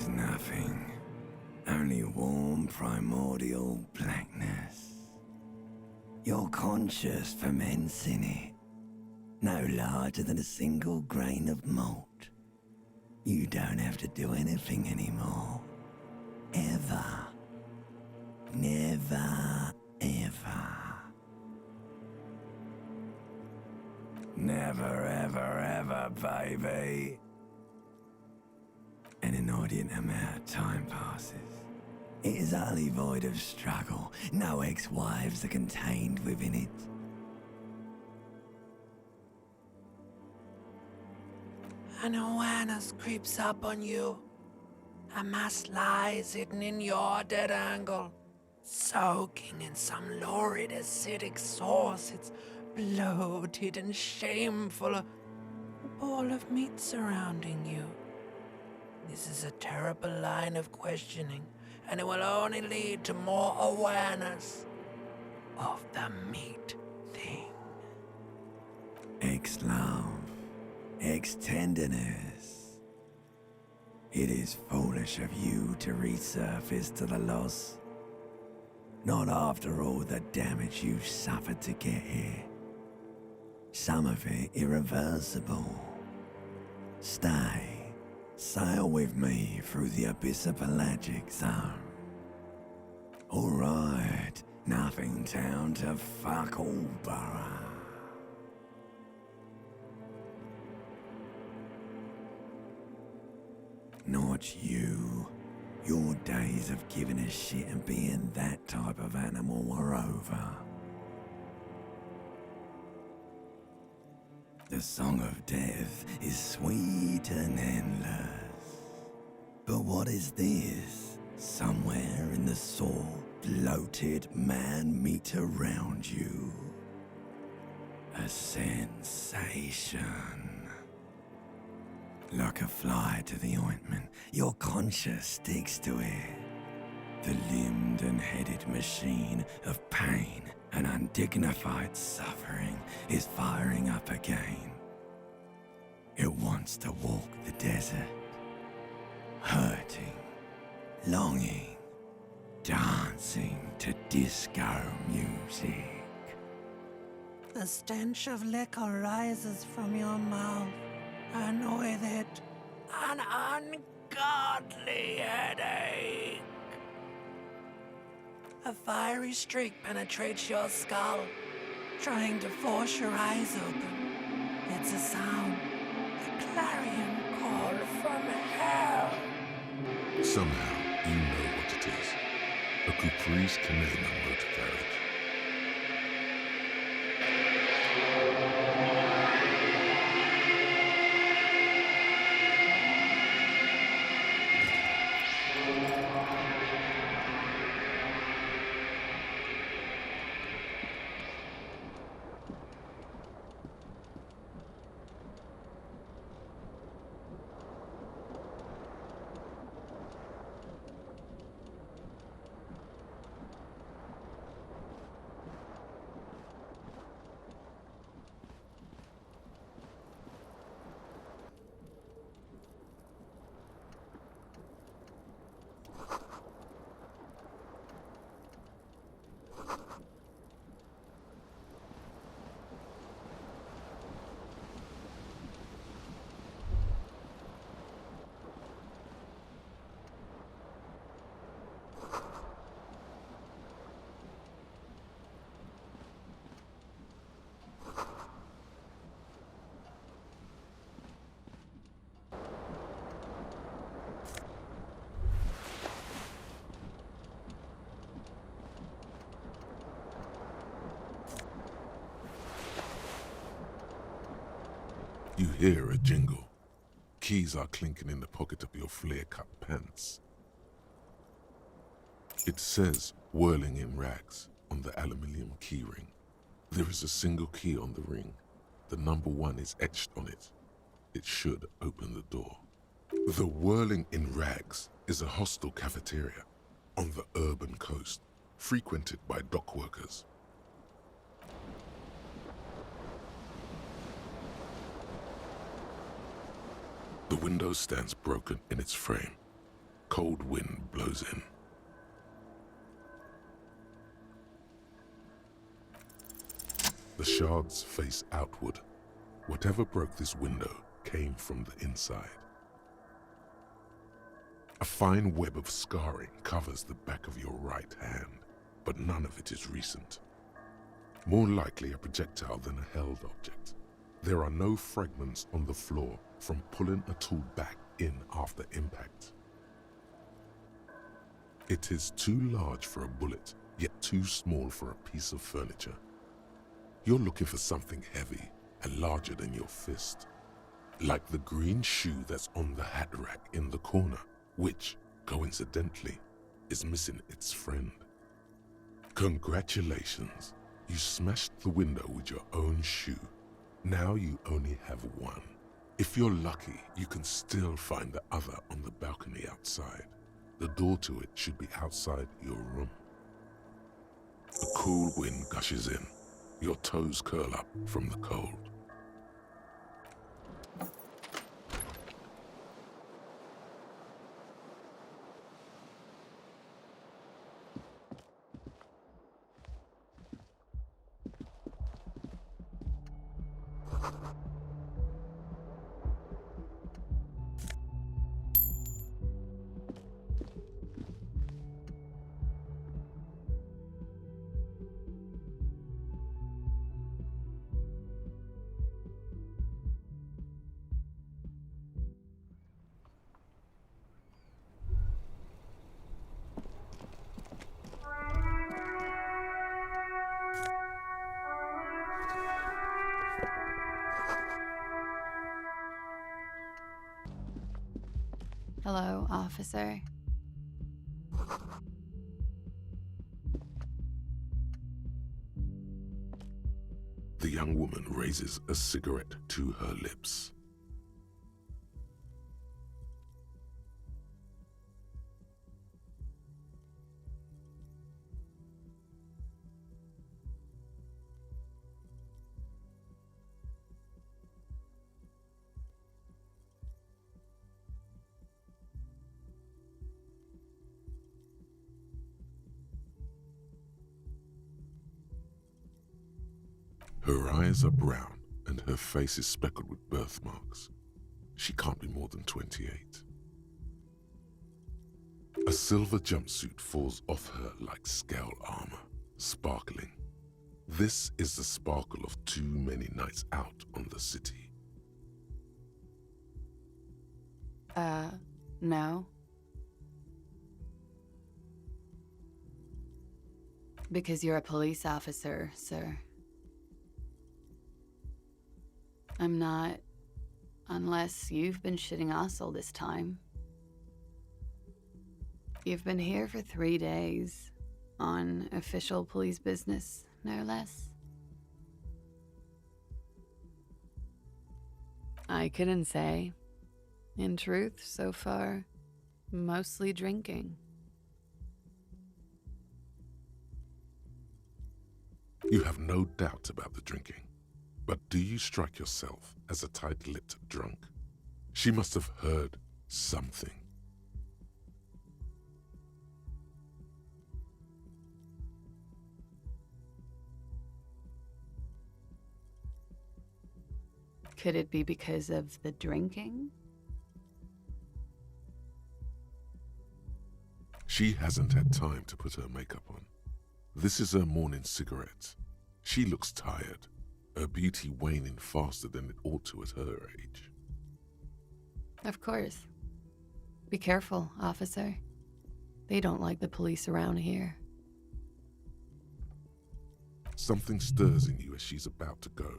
is nothing. Only warm primordial blackness. You're conscious ferments in it. No larger than a single grain of malt. You don't have to do anything anymore. Ever. Never, ever. Never, ever, ever, baby. An inordinate amount of time passes. It is utterly void of struggle. No ex-wives are contained within it. An awareness creeps up on you. A mass lies hidden in your dead angle, soaking in some lurid acidic sauce. It's bloated and shameful, a ball of meat surrounding you. This is a terrible line of questioning, and it will only lead to more awareness of the meat thing. Ex-love, ex-tenderness. It is foolish of you to resurface to the loss. Not after all the damage you've suffered to get here. Some of it irreversible. Stay. Sail with me through the abyss of pelagic zone. Alright, nothing down to fuck all borough. Not you. Your days of giving a shit and being that type of animal are over. The song of death is sweet and endless. But what is this? Somewhere in the salt, bloated man meat around you. A sensation. Like a fly to the ointment, your conscience sticks to it. The limbed and headed machine of pain and undignified suffering is firing up again. It wants to walk the desert, hurting, longing, dancing to disco music. The stench of liquor rises from your mouth, and with it, an ungodly headache. A fiery streak penetrates your skull, trying to force your eyes open. It's a sound, a clarion call from hell. Somehow, you know what it is. A Caprice Canadian motor carriage. You hear a jingle. Keys are clinking in the pocket of your flare-cut pants. It says, whirling in rags, on the aluminium keyring. There is a single key on the ring. The number 1 is etched on it. It should open the door. The Whirling in Rags is a hostel cafeteria on the urban coast, frequented by dock workers. The window stands broken in its frame. cold wind blows in. The shards face outward. Whatever broke this window came from the inside. A fine web of scarring covers the back of your right hand, but none of it is recent. More likely a projectile than a held object. There are no fragments on the floor from pulling a tool back in after impact. It is too large for a bullet, yet too small for a piece of furniture. You're looking for something heavy and larger than your fist, like the green shoe that's on the hat rack in the corner, which, coincidentally, is missing its friend. Congratulations, you smashed the window with your own shoe. Now you only have one. If you're lucky, you can still find the other on the balcony outside. The door to it should be outside your room. A cool wind gushes in. Your toes curl up from the cold. Hello, officer. The young woman raises a cigarette to her lips. Her eyes are brown and her face is speckled with birthmarks. She can't be more than 28. A silver jumpsuit falls off her like scale armor, sparkling. This is the sparkle of too many nights out on the city. No. Because you're a police officer, sir. I'm not, unless you've been shitting us all this time. You've been here for 3 days, on official police business, no less. I couldn't say. In truth, so far, mostly drinking. You have no doubt about the drinking. But do you strike yourself as a tight-lipped drunk? She must have heard something. Could it be because of the drinking? She hasn't had time to put her makeup on. This is her morning cigarette. She looks tired, her beauty waning faster than it ought to at her age. Of course. Be careful, officer. They don't like the police around here. Something stirs in you as she's about to go.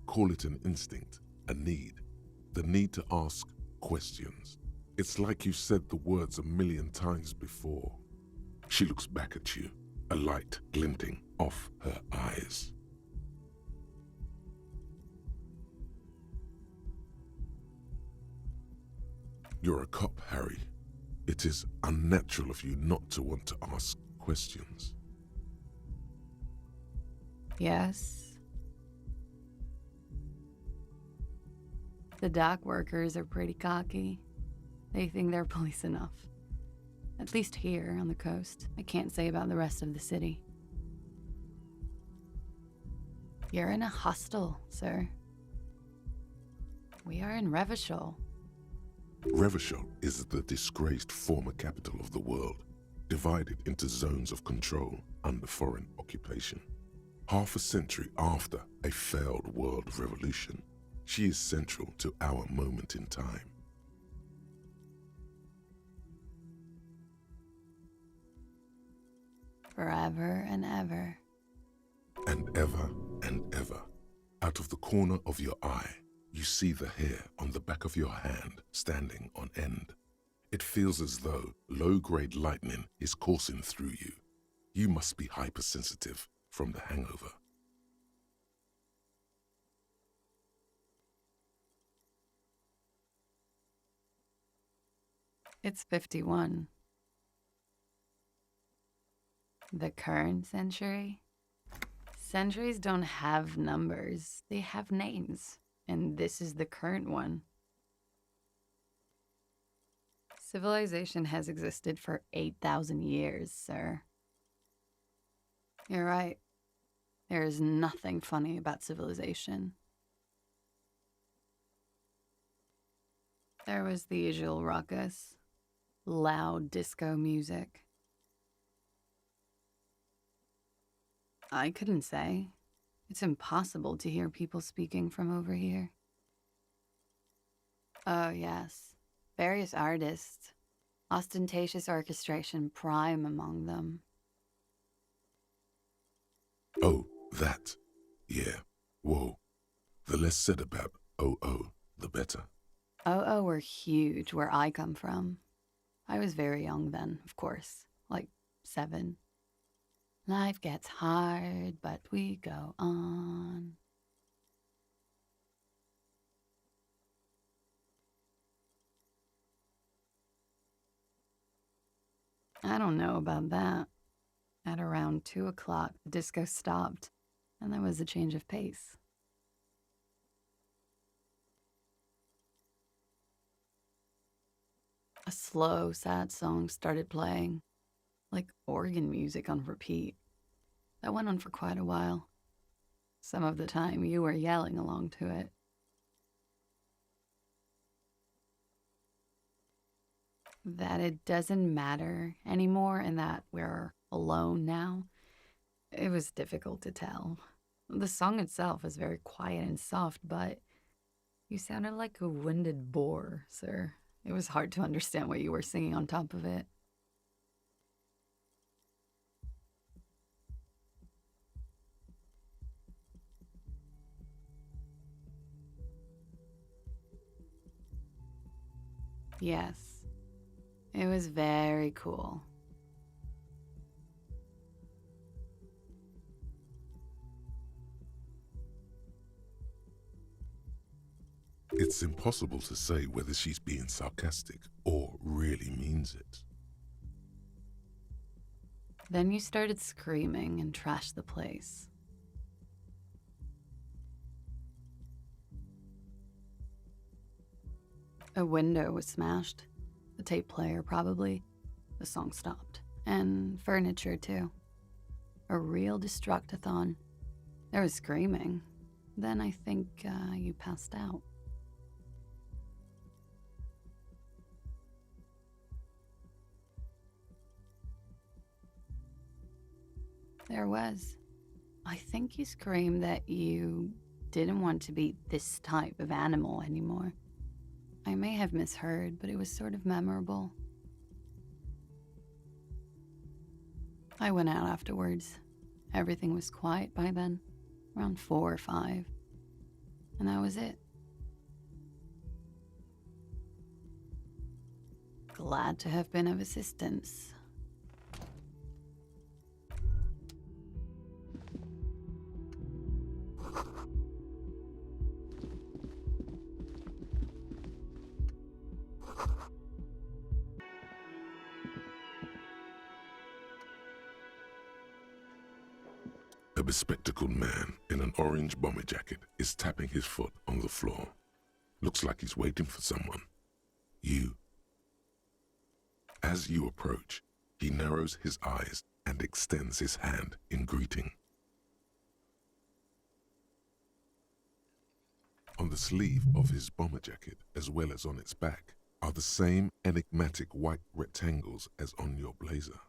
Call it an instinct, a need. The need to ask questions. It's like you've said the words 1,000,000 times before. She looks back at you, a light glinting off her eyes. You're a cop, Harry. It is unnatural of you not to want to ask questions. Yes. The dock workers are pretty cocky. They think they're police enough. At least here on the coast. I can't say about the rest of the city. You're in a hostel, sir. We are in Revachol. Revachol is the disgraced former capital of the world, divided into zones of control under foreign occupation. Half a century after a failed world revolution, she is central to our moment in time. Forever and ever. And ever and ever, out of the corner of your eye, you see the hair on the back of your hand standing on end. It feels as though low-grade lightning is coursing through you. You must be hypersensitive from the hangover. It's 51. The current century? Centuries don't have numbers, they have names. And this is the current one. Civilization has existed for 8,000 years, sir. You're right. There is nothing funny about civilization. There was the usual ruckus, loud disco music. I couldn't say. It's impossible to hear people speaking from over here. Oh, yes. Various artists. Ostentatious orchestration prime among them. Oh, that. Yeah. Whoa. The less said about OO, the better. OO were huge where I come from. I was very young then, of course. Like 7. Life gets hard, but we go on. I don't know about that. At around 2 o'clock, the disco stopped, and there was a change of pace. A slow, sad song started playing, like organ music on repeat. That went on for quite a while. Some of the time, you were yelling along to it. That it doesn't matter anymore and that we're alone now, it was difficult to tell. The song itself was very quiet and soft, but you sounded like a winded boar, sir. It was hard to understand what you were singing on top of it. Yes, it was very cool. It's impossible to say whether she's being sarcastic or really means it. Then you started screaming and trashed the place. A window was smashed. The tape player, probably. The song stopped. And furniture, too. A real destructathon. There was screaming. Then I think you passed out. There was. I think you screamed that you didn't want to be this type of animal anymore. I may have misheard, but it was sort of memorable. I went out afterwards. Everything was quiet by then, around 4 or 5. And that was it. Glad to have been of assistance. A bespectacled man in an orange bomber jacket is tapping his foot on the floor. Looks like he's waiting for someone. You. As you approach, he narrows his eyes and extends his hand in greeting. On the sleeve of his bomber jacket, as well as on its back, are the same enigmatic white rectangles as on your blazer.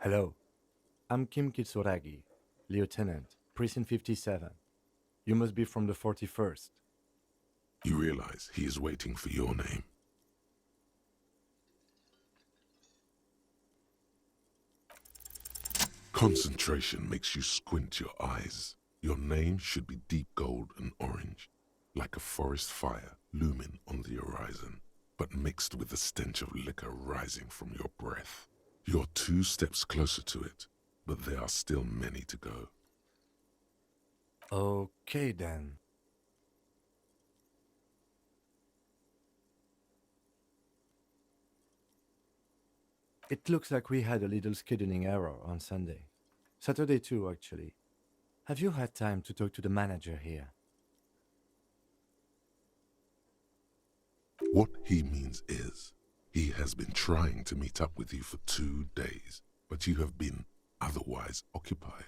Hello, I'm Kim Kitsuragi, Lieutenant, Precinct 57. You must be from the 41st. You realize he is waiting for your name. Concentration makes you squint your eyes. Your name should be deep gold and orange, like a forest fire looming on the horizon, but mixed with the stench of liquor rising from your breath. You're 2 steps closer to it, but there are still many to go. Okay then. It looks like we had a little scheduling error on Sunday. Saturday too, actually. Have you had time to talk to the manager here? What he means is, he has been trying to meet up with you for 2 days, but you have been otherwise occupied.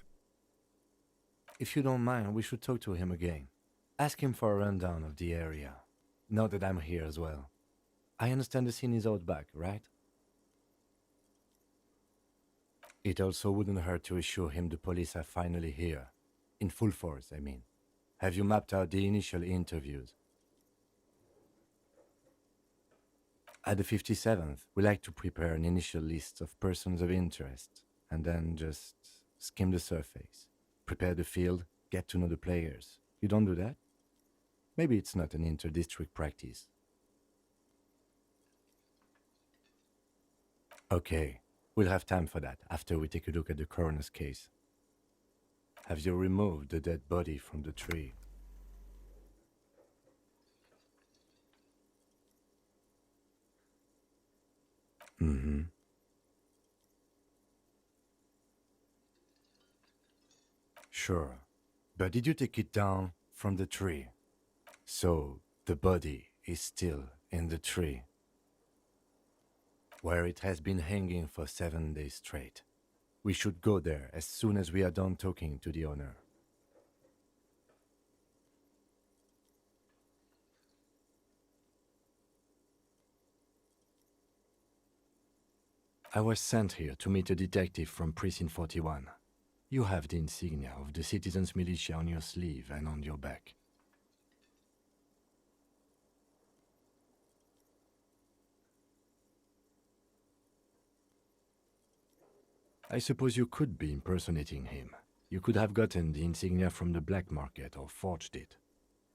If you don't mind, we should talk to him again. Ask him for a rundown of the area. Now that I'm here as well. I understand the scene is out back, right? It also wouldn't hurt to assure him the police are finally here. In full force, I mean. Have you mapped out the initial interviews? At the 57th, we like to prepare an initial list of persons of interest, and then just skim the surface. Prepare the field, get to know the players. You don't do that? Maybe it's not an inter-district practice. Okay, we'll have time for that after we take a look at the coroner's case. Have you removed the dead body from the tree? Mm-hmm. Sure. But did you take it down from the tree? So the body is still in the tree, where it has been hanging for 7 days straight. We should go there as soon as we are done talking to the owner. I was sent here to meet a detective from Precinct 41. You have the insignia of the Citizens Militia on your sleeve and on your back. I suppose you could be impersonating him. You could have gotten the insignia from the black market or forged it.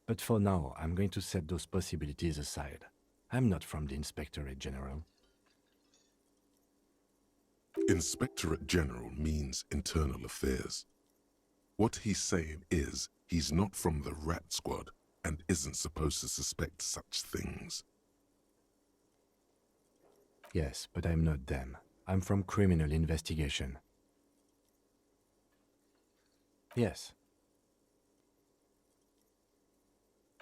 But for now, I'm going to set those possibilities aside. I'm not from the Inspectorate General. Inspectorate General means internal affairs. What he's saying is, he's not from the rat squad and isn't supposed to suspect such things. Yes, but I'm not them. I'm from criminal investigation. Yes.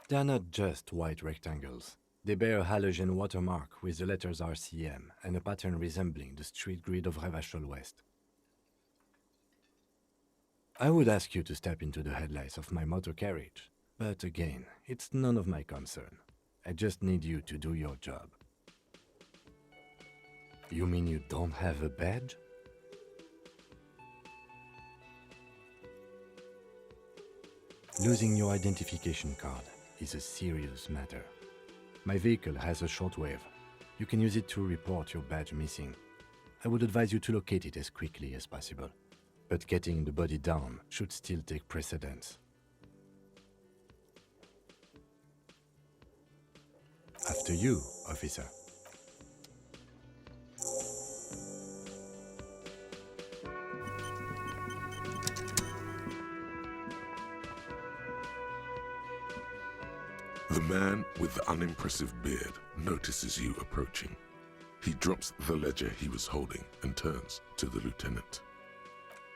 They're not just white rectangles. They bear a halogen watermark with the letters RCM and a pattern resembling the street grid of Revachol West. I would ask you to step into the headlights of my motor carriage, but again, it's none of my concern. I just need you to do your job. You mean you don't have a badge? Losing your identification card is a serious matter. My vehicle has a shortwave. You can use it to report your badge missing. I would advise you to locate it as quickly as possible. But getting the body down should still take precedence. After you, officer. The man with the unimpressive beard notices you approaching. He drops the ledger he was holding and turns to the lieutenant.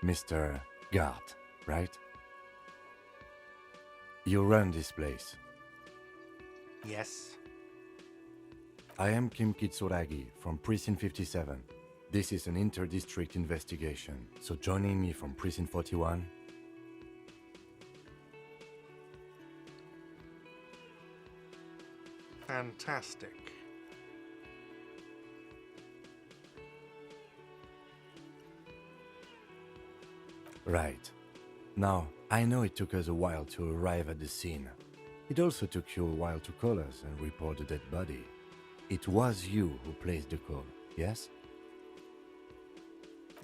Mr. Gart, right? You run this place. Yes. I am Kim Kitsuragi from Precinct 57. This is an inter-district investigation, so joining me from Precinct 41... Fantastic. Right. Now, I know it took us a while to arrive at the scene. It also took you a while to call us and report the dead body. It was you who placed the call, yes?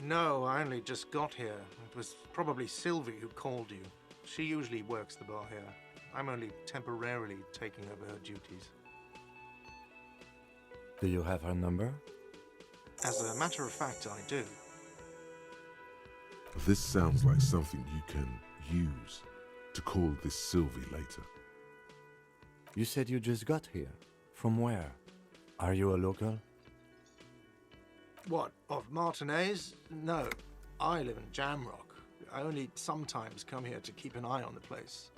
No, I only just got here. It was probably Sylvie who called you. She usually works the bar here. I'm only temporarily taking over her duties. Do you have her number? As a matter of fact, I do. This sounds like something you can use to call this Sylvie later. You said you just got here. From where? Are you a local? What, of Martinez? No, I live in Jamrock. I only sometimes come here to keep an eye on the place.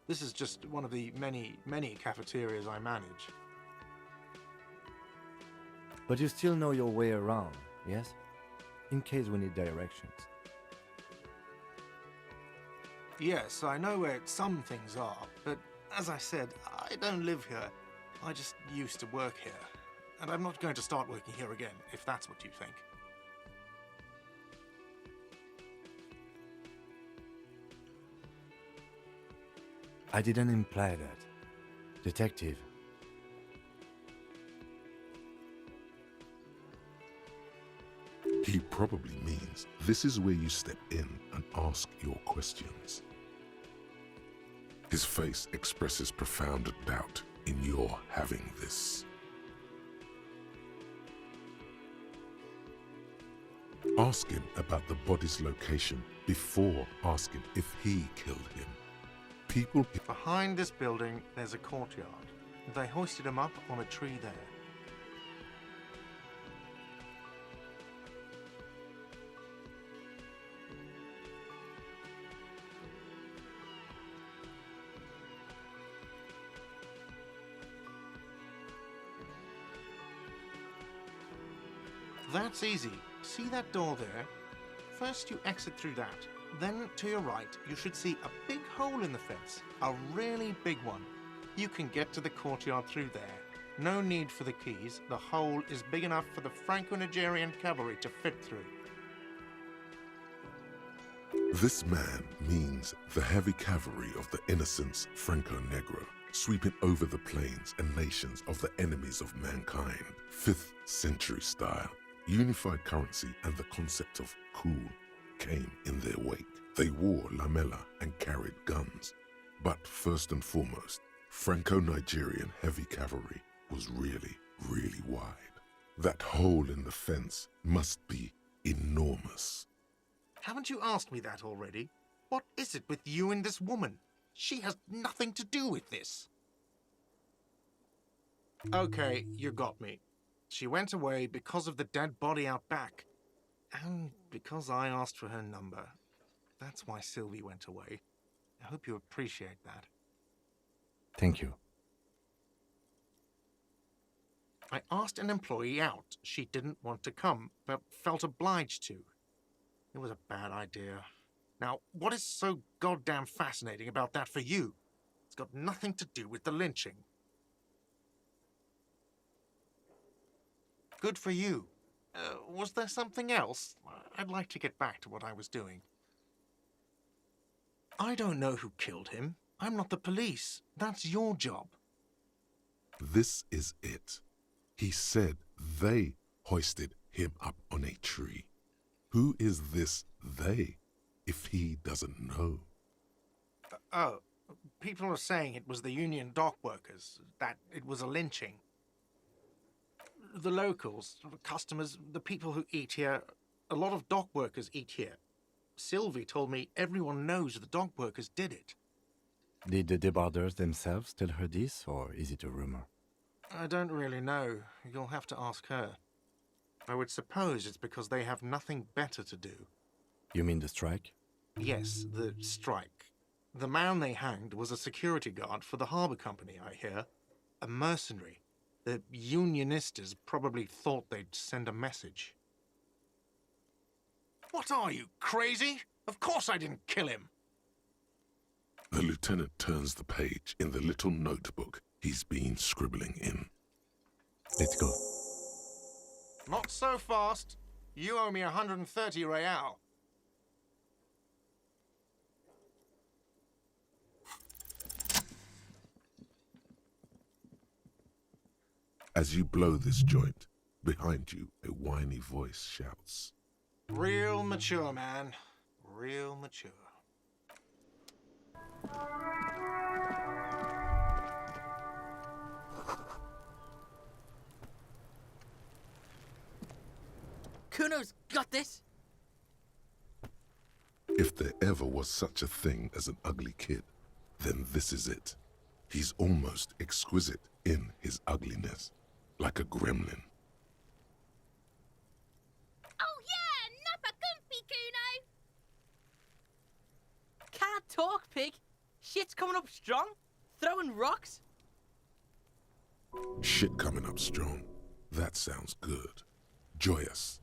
This is just one of the many, many cafeterias I manage. But you still know your way around, yes? In case we need directions. Yes, I know where some things are, but as I said, I don't live here. I just used to work here. And I'm not going to start working here again, if that's what you think. I didn't imply that. Detective. He probably means this is where you step in and ask your questions. His face expresses profound doubt in your having this. Ask him about the body's location before asking if he killed him. People... Behind this building, there's a courtyard. They hoisted him up on a tree there. That's easy. See that door there? First you exit through that. Then to your right, you should see a big hole in the fence. A really big one. You can get to the courtyard through there. No need for the keys. The hole is big enough for the Franco-Nigerian cavalry to fit through. This man means the heavy cavalry of the innocents Franco-Negro, sweeping over the plains and nations of the enemies of mankind. 5th century style. Unified currency and the concept of cool came in their wake. They wore lamella and carried guns. But first and foremost, Franco-Nigerian heavy cavalry was really, really wide. That hole in the fence must be enormous. Haven't you asked me that already? What is it with you and this woman? She has nothing to do with this. Okay, you got me. She went away because of the dead body out back. And because I asked for her number. That's why Sylvie went away. I hope you appreciate that. Thank you. I asked an employee out. She didn't want to come, but felt obliged to. It was a bad idea. Now, what is so goddamn fascinating about that for you? It's got nothing to do with the lynching. Good for you. Was there something else? I'd like to get back to what I was doing. I don't know who killed him. I'm not the police. That's your job. This is it. He said they hoisted him up on a tree. Who is this they, if he doesn't know? Oh, people are saying it was the union dock workers, that it was a lynching. The locals, the customers, the people who eat here, a lot of dock workers eat here. Sylvie told me everyone knows the dock workers did it. Did the debarders themselves tell her this, or is it a rumor? I don't really know. You'll have to ask her. I would suppose it's because they have nothing better to do. You mean the strike? Yes, the strike. The man they hanged was a security guard for the harbour company, I hear. A mercenary. The Unionistas probably thought they'd send a message. What are you, crazy? Of course I didn't kill him. The lieutenant turns the page in the little notebook he's been scribbling in. Let's go. Not so fast. You owe me 130 real. As you blow this joint, behind you, a whiny voice shouts. Real mature, man. Real mature. Kuno's got this. If there ever was such a thing as an ugly kid, then this is it. He's almost exquisite in his ugliness, like a gremlin. Oh yeah, nappa comfy, Kuno. Can't talk, pig. Shit's coming up strong. Throwing rocks. Shit coming up strong. That sounds good. Joyous.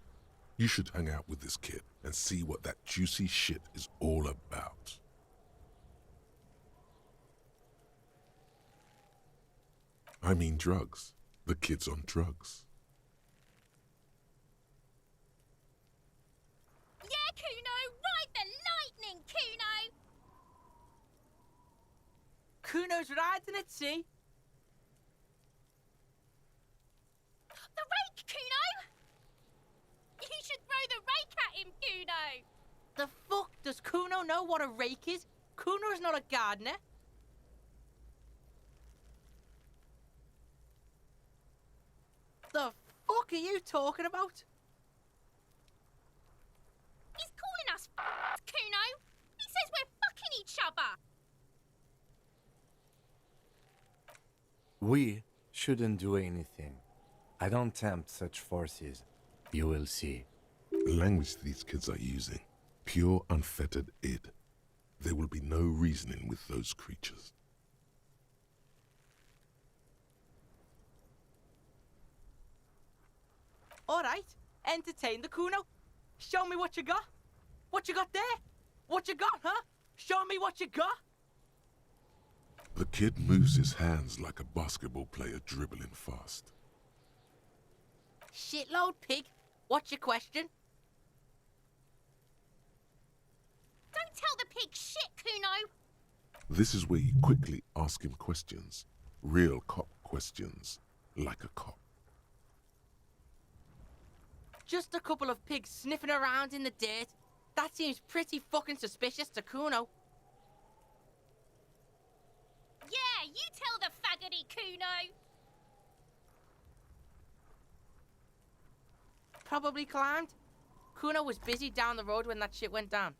You should hang out with this kid and see what that juicy shit is all about. I mean drugs. The kid's on drugs. Yeah, Kuno, ride the lightning, Kuno. Kuno's riding at sea. The rake, Kuno. You should throw the rake at him, Kuno. The fuck does Kuno know what a rake is? Kuno's not a gardener. The fuck are you talking about? He's calling us Kuno. He says we're fucking each other. We shouldn't do anything. I don't tempt such forces. You will see. The language these kids are using, pure unfettered id. There will be no reasoning with those creatures. All right, entertain the Kuno. Show me what you got. What you got there? What you got, huh? Show me what you got. The kid moves his hands like a basketball player dribbling fast. Shitload, pig. What's your question? Don't tell the pig shit, Kuno. This is where you quickly ask him questions. Real cop questions, like a cop. Just a couple of pigs sniffing around in the dirt. That seems pretty fucking suspicious to Kuno. Yeah, you tell the faggoty, Kuno. Probably climbed. Kuno was busy down the road when that shit went down.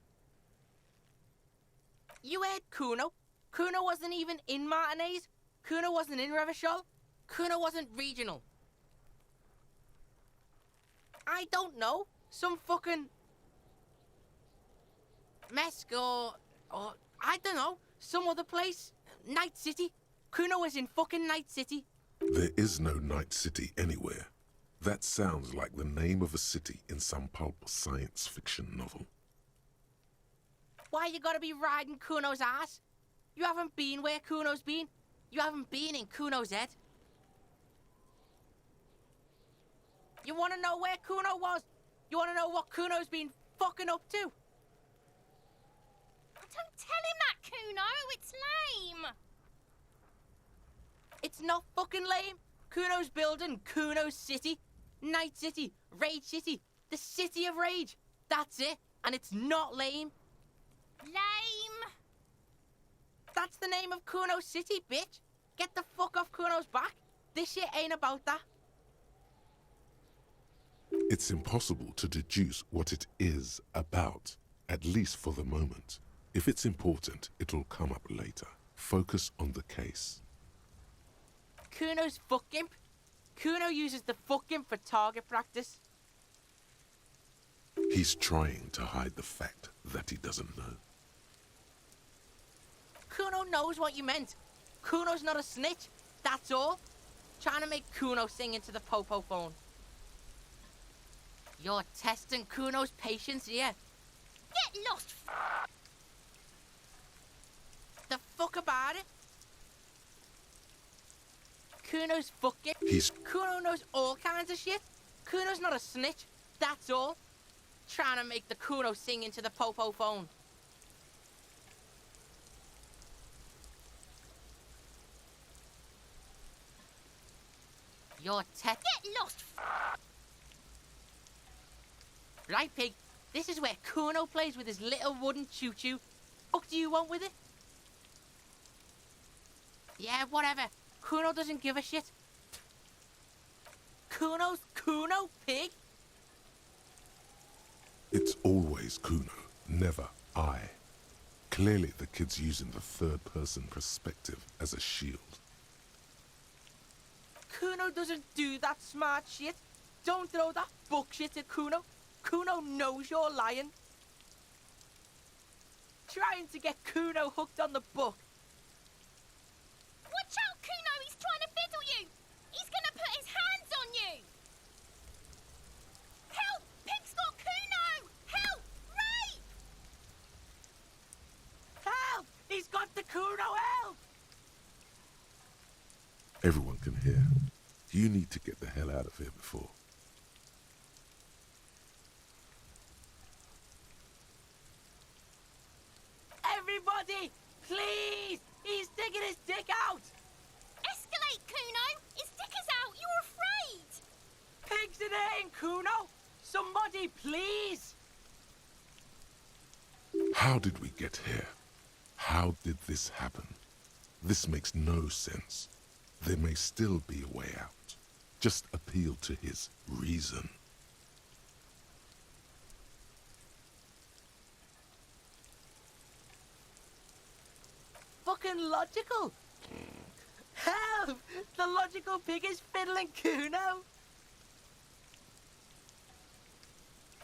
You heard Kuno. Kuno wasn't even in Martinez. Kuno wasn't in Revachol. Kuno wasn't regional. I don't know. Some fucking Mesco or I don't know. Some other place. Night City. Kuno was in fucking Night City. There is no Night City anywhere. That sounds like the name of a city in some pulp science fiction novel. Why you gotta be riding Kuno's ass? You haven't been where Kuno's been. You haven't been in Kuno's head. You wanna know where Kuno was? You wanna know what Kuno's been fucking up to? Don't tell him that, Kuno. It's lame. It's not fucking lame. Kuno's building Kuno's City. Night City. Rage City. The City of Rage. That's it. And it's not lame. Lame. That's the name of Kuno's City, bitch. Get the fuck off Kuno's back. This shit ain't about that. It's impossible to deduce what it is about, at least for the moment. If it's important, it'll come up later. Focus on the case. Kuno's fuck imp. Kuno uses the fuck imp for target practice. He's trying to hide the fact that he doesn't know. Kuno knows what you meant. Kuno's not a snitch. That's all. trying to make Kuno sing into the popo phone. You're testing Kuno's patience here. Get lost. The fuck about it? Kuno's fucking. Kuno knows all kinds of shit. Kuno's not a snitch, that's all. Trying to make the Kuno sing into the popo phone. You're Get lost. Right, Pig. This is where Kuno plays with his little wooden choo-choo. What do you want with it? Yeah, whatever. Kuno doesn't give a shit. Kuno's Kuno, Pig? It's always Kuno, never I. Clearly the kid's using the third-person perspective as a shield. Kuno doesn't do that smart shit. Don't throw that bullshit at Kuno. Kuno knows you're lying. Trying to get Kuno hooked on the book. Watch out, Kuno! He's trying to fiddle you! He's gonna put his hands on you! Help! Pig's got Kuno! Help! Rape! Help! He's got the Kuno, help! Everyone can hear. You need to get the hell out of here before. Everybody, please! He's sticking his dick out! Escalate, Kuno! His dick is out! You're afraid! Pig's in here, Kuno! Somebody, please! How did we get here? How did this happen? This makes no sense. There may still be a way out. Just appeal to his reason. Fucking logical! Help! The logical pig is fiddling Kuno!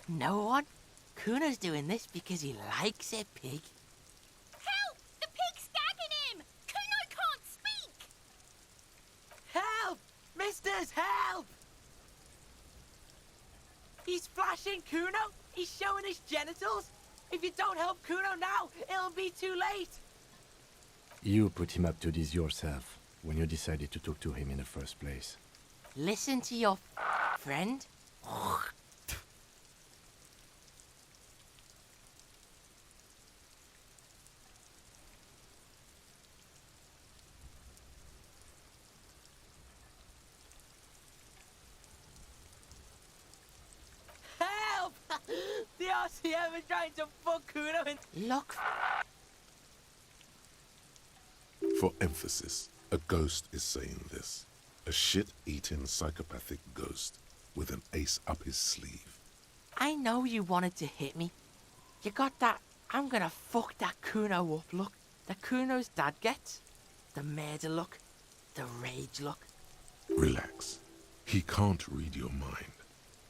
No one? Kuno's doing this because he likes it, Pig. Help! The pig's gagging him! Kuno can't speak! Help! Misters, help! He's flashing Kuno! He's showing his genitals! If you don't help Kuno now, it'll be too late! You put him up to this yourself when you decided to talk to him in the first place. Listen to your friend. Help! The RCM is trying to fuck Kuno and... Look. For emphasis, a ghost is saying this. A shit-eating psychopathic ghost with an ace up his sleeve. I know you wanted to hit me. You got that I'm gonna fuck that Kuno up look that Kuno's dad gets. The murder look. The rage look. Relax. He can't read your mind.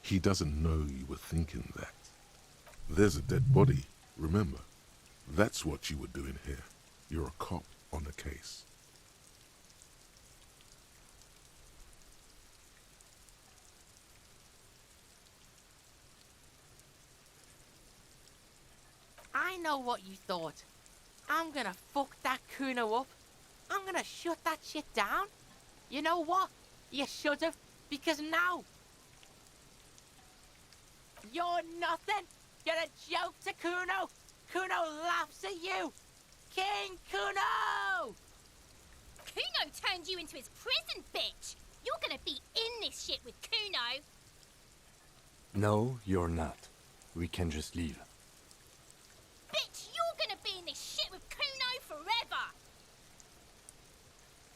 He doesn't know you were thinking that. There's a dead body, remember? That's what you were doing here. You're a cop on a case. I know what you thought. I'm gonna fuck that Kuno up. I'm gonna shut that shit down. You know what? You should've, because now you're nothing. You're a joke to Kuno. Kuno laughs at you. King Kuno! Kuno turned you into his prison, bitch! You're gonna be in this shit with Kuno! No, you're not. We can just leave. Bitch, you're gonna be in this shit with Kuno forever!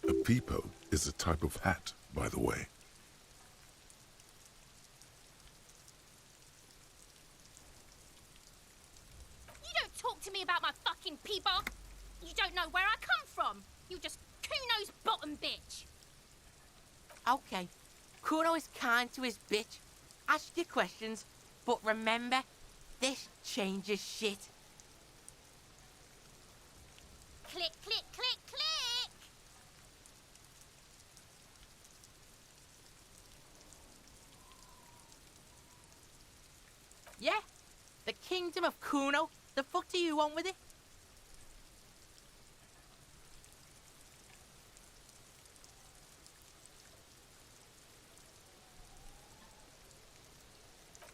A peepo is a type of hat, by the way. You don't talk to me about my fucking people! You don't know where I come from! You're just Kuno's bottom bitch! Okay, Kuno is kind to his bitch. Ask your questions, but remember, this changes shit. Click, click, click, click! Yeah? The kingdom of Kuno? The fuck do you want with it?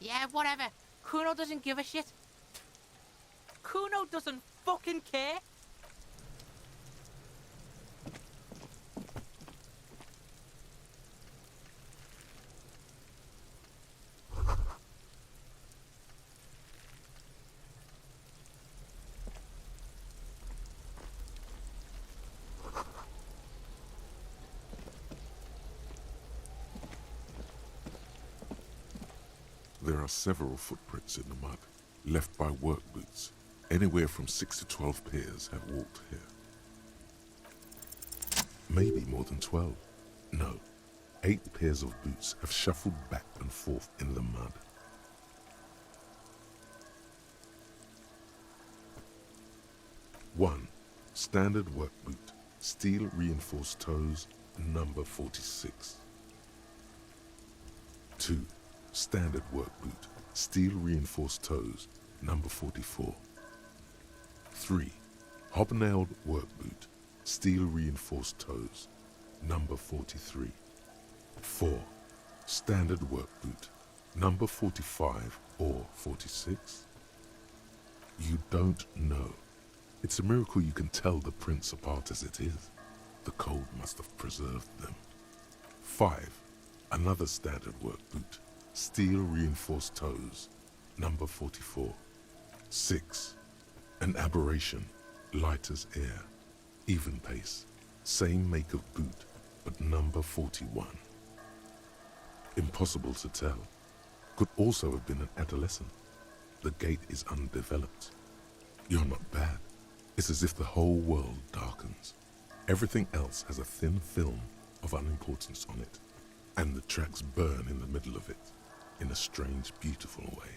Yeah, whatever. Kuno doesn't give a shit. Kuno doesn't fucking care. There are several footprints in the mud, left by work boots. Anywhere from 6 to 12 pairs have walked here. Maybe more than 12. No, 8 pairs of boots have shuffled back and forth in the mud. One, standard work boot, steel reinforced toes, number 46. 2, standard work boot, steel reinforced toes, number 44. 3, hobnailed work boot, steel reinforced toes, number 43. 4, standard work boot, number 45 or 46. You don't know. It's a miracle you can tell the prints apart as it is. The cold must have preserved them. 5, another standard work boot, steel reinforced toes, number 44. 6, an aberration, light as air, even pace, same make of boot, but number 41. Impossible to tell. Could also have been an adolescent. The gait is undeveloped. You're not bad. It's as if the whole world darkens. Everything else has a thin film of unimportance on it, and the tracks burn in the middle of it, in a strange, beautiful way.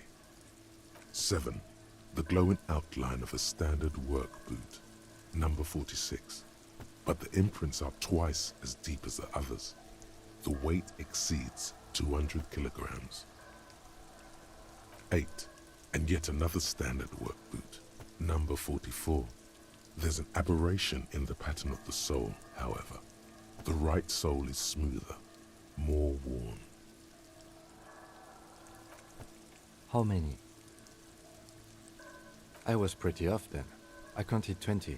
7, the glowing outline of a standard work boot, number 46, but the imprints are twice as deep as the others. The weight exceeds 200 kilograms. 8, and yet another standard work boot, number 44. There's an aberration in the pattern of the sole, however. The right sole is smoother, more worn. How many? I was pretty off then. I counted 20.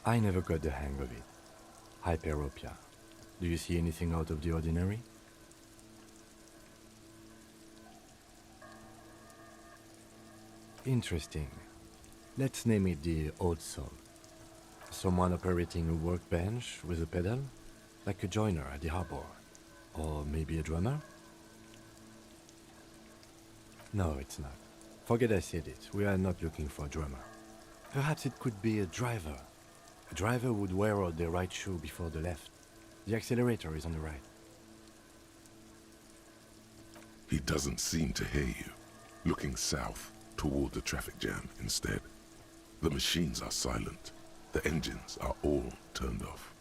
I never got the hang of it. Hyperopia. Do you see anything out of the ordinary? Interesting. Let's name it the old soul. Someone operating a workbench with a pedal, like a joiner at the harbor. Or maybe a drummer? No, it's not. Forget I said it. We are not looking for a drummer. Perhaps it could be a driver. A driver would wear out the right shoe before the left. The accelerator is on the right. He doesn't seem to hear you, looking south toward the traffic jam instead. The machines are silent. The engines are all turned off.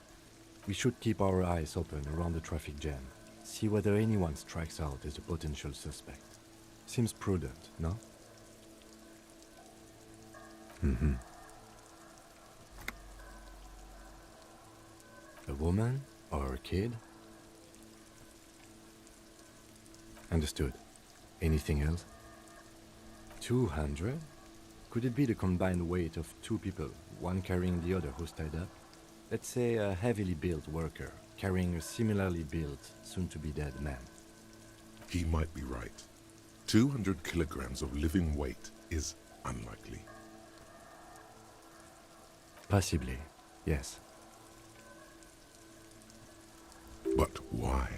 We should keep our eyes open around the traffic jam. See whether anyone strikes out as a potential suspect. Seems prudent, no? Mm-hmm. A woman or a kid? Understood. Anything else? 200? Could it be the combined weight of 2 people, one carrying the other who's tied up? Let's say a heavily built worker carrying a similarly built, soon-to-be-dead man. He might be right. 200 kilograms of living weight is unlikely. Possibly, yes. But why?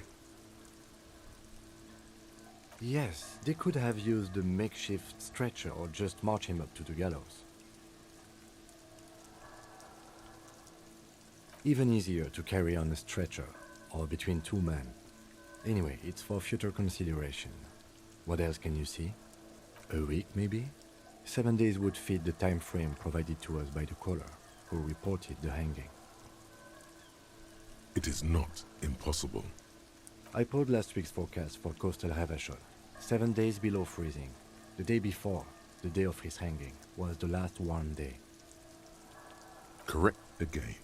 Yes, they could have used a makeshift stretcher or just march him up to the gallows. Even easier to carry on a stretcher, or between 2 men. Anyway, it's for future consideration. What else can you see? A week, maybe? 7 days would fit the time frame provided to us by the caller, who reported the hanging. It is not impossible. I pulled last week's forecast for coastal Havashol. 7 days below freezing. The day before, the day of his hanging, was the last warm day. Correct again.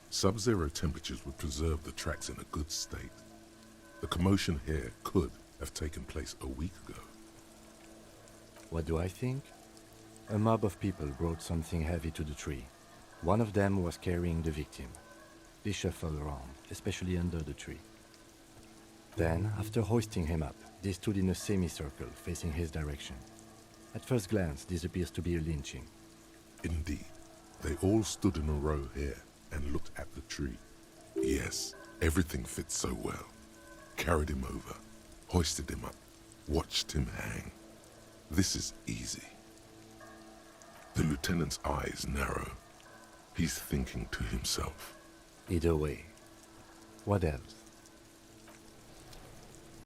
Sub-zero temperatures would preserve the tracks in a good state. The commotion here could have taken place a week ago. What do I think? A mob of people brought something heavy to the tree. One of them was carrying the victim. They shuffled around, especially under the tree. Then, after hoisting him up, they stood in a semicircle facing his direction. At first glance, this appears to be a lynching. Indeed, they all stood in a row here and looked at the tree. Yes, everything fits so well. Carried him over, hoisted him up, watched him hang. This is easy. The lieutenant's eyes narrow. He's thinking to himself. Either way. What else?